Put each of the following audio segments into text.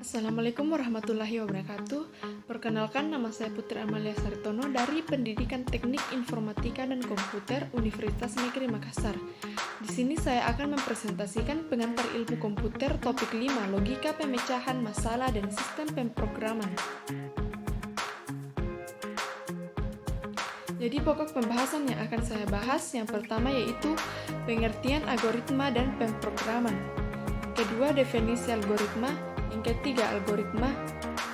Assalamualaikum warahmatullahi wabarakatuh. Perkenalkan, nama saya Putri Amalia Saritono dari Pendidikan Teknik Informatika dan Komputer Universitas Negeri Makassar. Di sini saya akan mempresentasikan pengantar ilmu komputer topik 5, logika pemecahan masalah dan sistem pemrograman. Jadi pokok pembahasan yang akan saya bahas yang pertama yaitu pengertian algoritma dan pemrograman. Kedua, definisi algoritma. Yang ketiga, algoritma.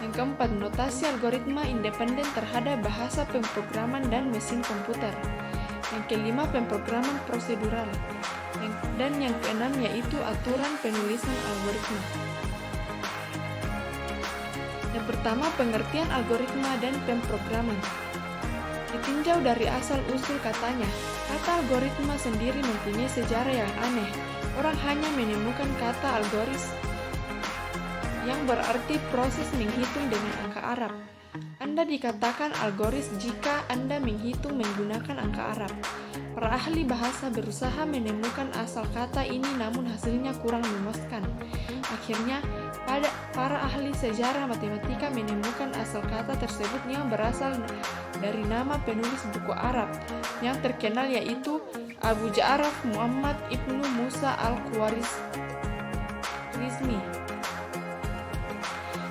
Yang keempat, notasi algoritma independen terhadap bahasa pemrograman dan mesin komputer. Yang kelima, pemrograman prosedural. Dan yang keenam yaitu aturan penulisan algoritma. Yang pertama, pengertian algoritma dan pemrograman. Ditinjau dari asal-usul katanya, kata algoritma sendiri mempunyai sejarah yang aneh. Orang hanya menemukan kata algoris yang berarti proses menghitung dengan angka Arab. Anda dikatakan algoris jika Anda menghitung menggunakan angka Arab. Para ahli bahasa berusaha menemukan asal kata ini namun hasilnya kurang memuaskan. Akhirnya, para ahli sejarah matematika menemukan asal kata tersebut yang berasal dari nama penulis buku Arab yang terkenal yaitu Abu Ja'raf Muhammad Ibnu Musa al-Khwarizmi.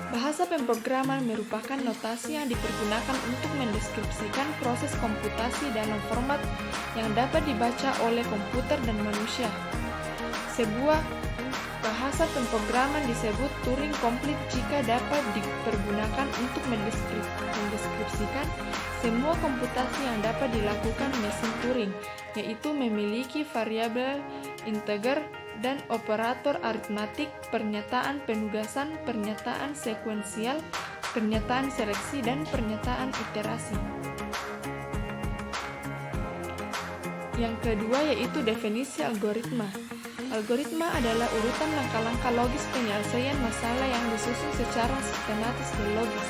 Bahasa pemrograman merupakan notasi yang dipergunakan untuk mendeskripsikan proses komputasi dalam format yang dapat dibaca oleh komputer dan manusia. Sebuah bahasa pemrograman disebut Turing komplit jika dapat dipergunakan untuk mendeskripsikan semua komputasi yang dapat dilakukan mesin Turing, yaitu memiliki variabel integer dan operator aritmatik, pernyataan penugasan, pernyataan sekuensial, pernyataan seleksi, dan pernyataan iterasi. Yang kedua yaitu definisi algoritma. Algoritma adalah urutan langkah-langkah logis penyelesaian masalah yang disusun secara sistematis dan logis.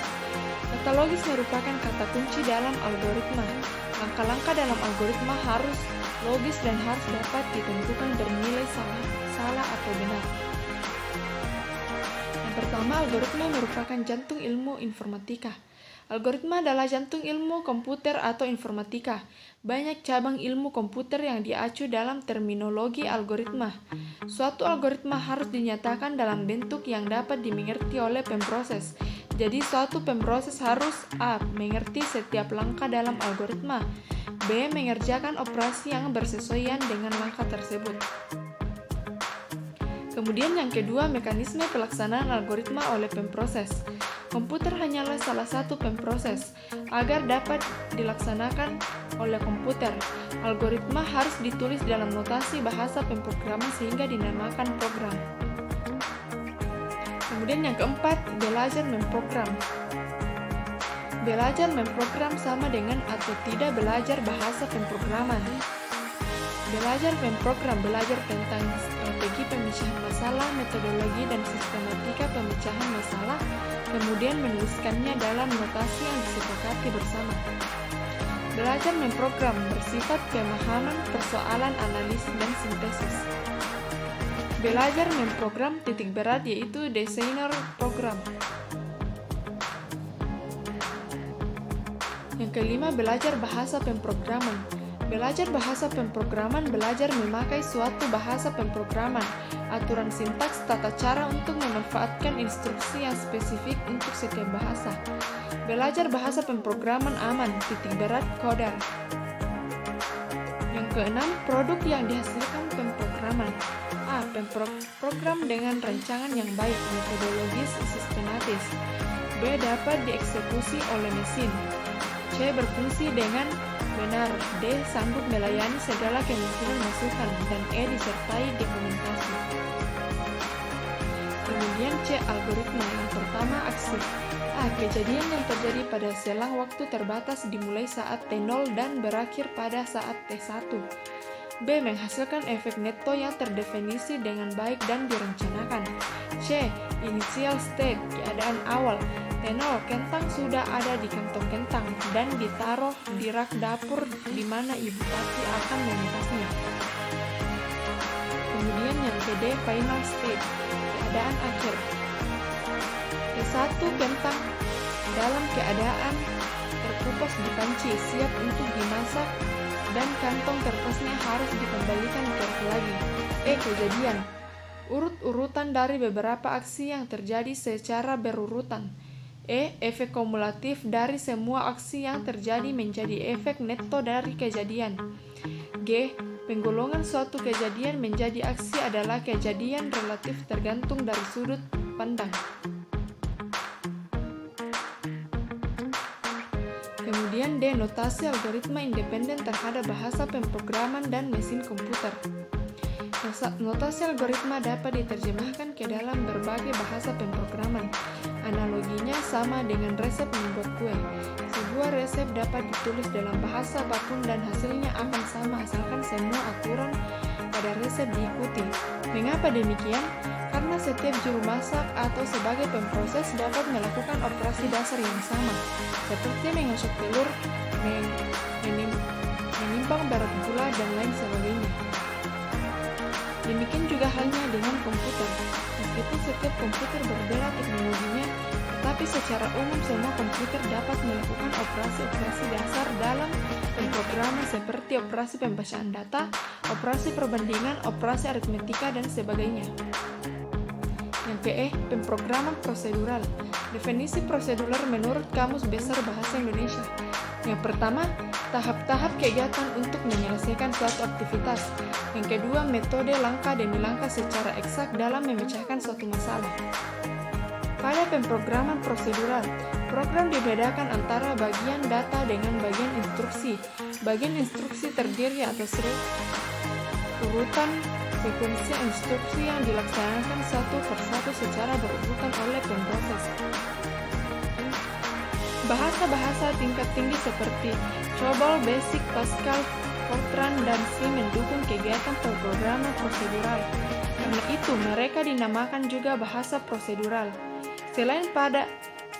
Kata logis merupakan kata kunci dalam algoritma. Langkah-langkah dalam algoritma harus logis dan harus dapat ditentukan bernilai salah atau benar. Yang pertama, algoritma merupakan jantung ilmu informatika. Algoritma adalah jantung ilmu komputer atau informatika. Banyak cabang ilmu komputer yang diacu dalam terminologi algoritma. Suatu algoritma harus dinyatakan dalam bentuk yang dapat dimengerti oleh pemproses. Jadi suatu pemproses harus A. mengerti setiap langkah dalam algoritma, B. mengerjakan operasi yang bersesuaian dengan langkah tersebut. Kemudian yang kedua, mekanisme pelaksanaan algoritma oleh pemproses. Komputer hanyalah salah satu pemproses. Agar dapat dilaksanakan oleh komputer, algoritma harus ditulis dalam notasi bahasa pemrograman sehingga dinamakan program. Kemudian yang keempat, belajar memprogram. Belajar memprogram sama dengan atau tidak belajar bahasa pemrograman. Belajar memprogram belajar tentang strategi pemecahan masalah, metodologi dan sistematika pemecahan masalah, kemudian menuliskannya dalam notasi yang disepakati bersama. Belajar memprogram bersifat pemahaman persoalan analisis dan sintesis. Belajar memprogram titik berat yaitu desainer program. Yang kelima, belajar bahasa pemrograman. Belajar bahasa pemrograman belajar memakai suatu bahasa pemrograman, aturan sintaks, tata cara untuk memanfaatkan instruksi yang spesifik untuk setiap bahasa. Belajar bahasa pemrograman aman, titik berat, coder. Yang keenam, produk yang dihasilkan pemrograman. A. Program dengan rancangan yang baik, metodologis, sistematis. B. Dapat dieksekusi oleh mesin. C. Berfungsi dengan benar. D. Sanggup melayani segala kemungkinan masukan. Dan E. Disertai dokumentasi. Kemudian C. Algoritma. Yang pertama, aksi. A. Kejadian yang terjadi pada selang waktu terbatas dimulai saat T0 dan berakhir pada saat T1. B. Menghasilkan efek neto yang terdefinisi dengan baik dan direncanakan. C. Initial state, keadaan awal. T0, kentang sudah ada di kantong kentang dan ditaruh di rak dapur di mana ibu tati akan memintasnya. Kemudian yang D. Final state, keadaan akhir. Satu kentang dalam keadaan terkupas di panci, siap untuk dimasak, dan kantong kertasnya harus dikembalikan ke lagi. Kejadian. Urut-urutan dari beberapa aksi yang terjadi secara berurutan. Efek kumulatif dari semua aksi yang terjadi menjadi efek neto dari kejadian. G. Penggolongan suatu kejadian menjadi aksi adalah kejadian relatif tergantung dari sudut pandang. Kemudian D. Notasi algoritma independen terhadap bahasa pemrograman dan mesin komputer. Notasi algoritma dapat diterjemahkan ke dalam berbagai bahasa pemrograman. Analoginya sama dengan resep membuat kue. Sebuah resep dapat ditulis dalam bahasa apapun dan hasilnya akan sama asalkan semua aturan pada resep diikuti. Mengapa demikian? Karena setiap juru masak atau sebagai pemproses dapat melakukan operasi dasar yang sama, seperti mengosok telur, menimbang berat gula, dan lain sebagainya. Demikian juga halnya dengan komputer. Meskipun setiap komputer berbeda teknologinya, tetapi secara umum semua komputer dapat melakukan operasi-operasi dasar dalam pemrograman seperti operasi pembacaan data, operasi perbandingan, operasi aritmetika, dan sebagainya. Yang ke pemrograman prosedural. Definisi prosedural menurut Kamus Besar Bahasa Indonesia. Yang pertama, tahap-tahap kegiatan untuk menyelesaikan suatu aktivitas. Yang kedua, metode langkah demi langkah secara eksak dalam memecahkan suatu masalah. Pada pemrograman prosedural, program dibedakan antara bagian data dengan bagian instruksi. Bagian instruksi terdiri atas urutan sekuensi instruksi yang dilaksanakan satu persatu secara berurutan oleh pemproses. Bahasa-bahasa tingkat tinggi seperti COBOL, BASIC, Pascal, Fortran, dan C mendukung kegiatan pemrograman prosedural. Karena itu, mereka dinamakan juga bahasa prosedural. Selain pada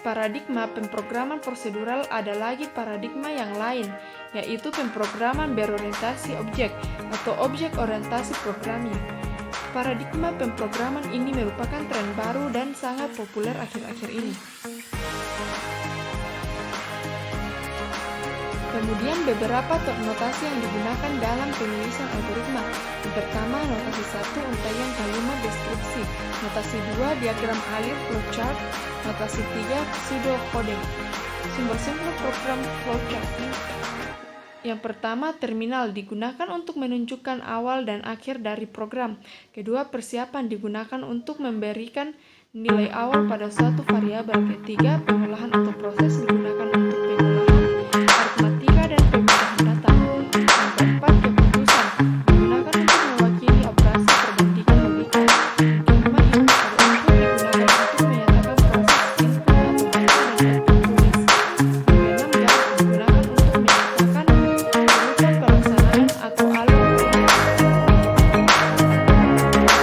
paradigma pemrograman prosedural, ada lagi paradigma yang lain, yaitu pemrograman berorientasi objek atau objek orientasi programnya. Paradigma pemrograman ini merupakan tren baru dan sangat populer akhir-akhir ini. Kemudian beberapa notasi yang digunakan dalam penulisan algoritma. Yang pertama, notasi 1 untayan kalimat deskripsi, notasi 2 diagram alir flowchart, notasi 3 pseudocoding. Sumber-sumber program flowchart. Yang pertama, terminal digunakan untuk menunjukkan awal dan akhir dari program. Kedua, persiapan digunakan untuk memberikan nilai awal pada suatu variabel. Ketiga, pengolahan atau proses digunakan untuk pengolahan aritmatika dan pemindahan data. Yang keempat, keputusan digunakan untuk mewakili operasi perbandingan logika. Yang kelima, input atau output digunakan untuk menyatakan proses input atau baca dan output tulis. Yang keenam, garis digunakan untuk menyatakan urutan pelaksanaan atau alur. Notasi yang pertama adalah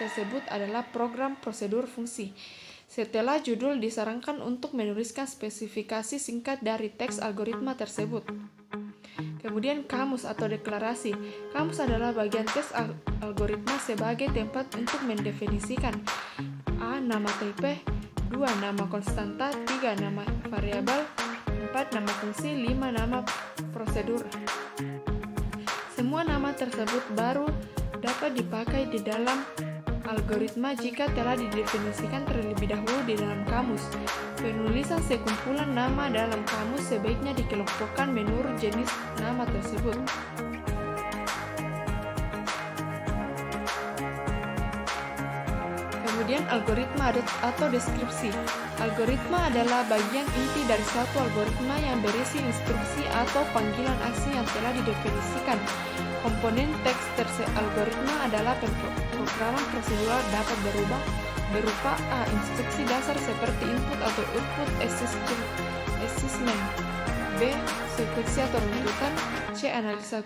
tersebut adalah program prosedur fungsi. Setelah judul, disarankan untuk menuliskan spesifikasi singkat dari teks algoritma tersebut. Kemudian kamus atau deklarasi. Kamus adalah bagian teks algoritma sebagai tempat untuk mendefinisikan A. Nama tipe, 2. Nama konstanta, 3. Nama variabel, 4. Nama fungsi, 5. Nama prosedur. Semua nama tersebut baru dapat dipakai di dalam algoritma jika telah didefinisikan terlebih dahulu di dalam kamus. Penulisan sekumpulan nama dalam kamus sebaiknya dikelompokkan menurut jenis nama tersebut. Kemudian algoritma atau deskripsi. Algoritma adalah bagian inti dari suatu algoritma yang berisi instruksi atau panggilan aksi yang telah didefinisikan. Komponen teks algoritma adalah pemrograman prosedural dapat berubah berupa A. Instruksi dasar seperti input atau output assessment, B. Sekuensi atau runtutan, C. Analisa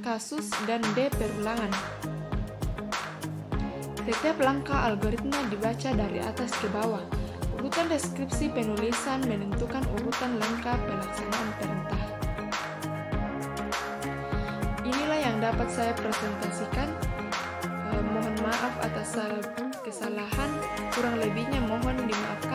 kasus, dan D. Perulangan. Setiap langkah algoritma dibaca dari atas ke bawah. Urutan deskripsi penulisan menentukan urutan langkah pelaksanaan perintah. Inilah yang dapat saya presentasikan. Mohon maaf atas kesalahan, kurang lebihnya mohon dimaafkan.